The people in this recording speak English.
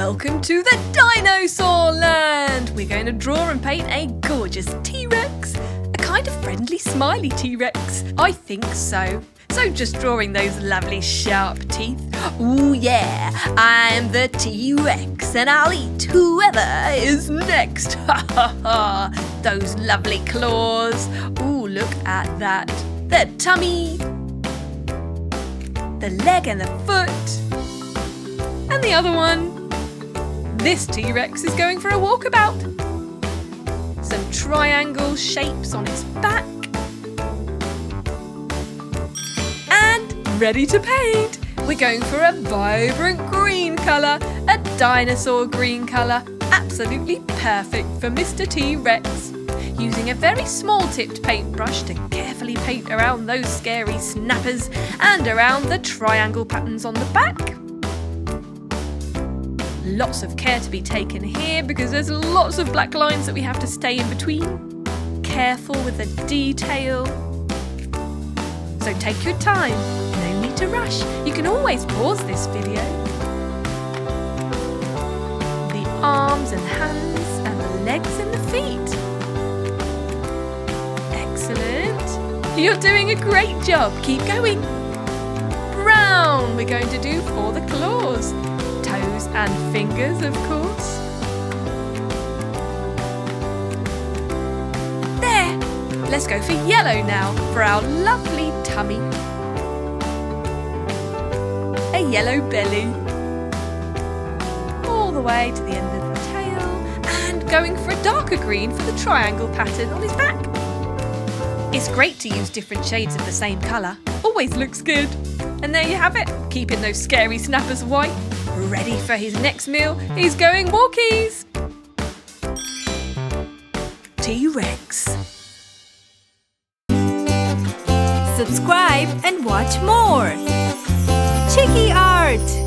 Welcome to the dinosaur land! We're going to draw and paint a gorgeous T-Rex. A kind of friendly, smiley T-Rex. I think so. So just drawing those lovely sharp teeth. Ooh yeah, I'm the T-Rex and I'll eat whoever is next. Ha ha ha! Those lovely claws. Ooh, look at that. The tummy. The leg and the foot. And the other one. This T-Rex is going for a walkabout. Some triangle shapes on its back. And ready to paint. We're going for a vibrant green colour, a dinosaur green colour. Absolutely perfect for Mr. T-Rex. Using a very small tipped paintbrush to carefully paint around those scary snappers and around the triangle patterns on the back. Lots of care to be taken here because there's lots of black lines that we have to stay in between. Careful with the detail. So take your time, no need to rush. You can always pause this video. The arms and hands and the legs and the feet. Excellent. You're doing a great job. Keep going. Brown we're going to do for the claws. Toes and fingers, of course. There! Let's go for yellow now for our lovely tummy. A yellow belly. All the way to the end of the tail. And going for a darker green for the triangle pattern on his back. It's great to use different shades of the same colour. Always looks good. And there you have it. Keeping those scary snappers white. Ready for his next meal. He's going walkies. T-Rex. Subscribe and watch more. Chiki Art.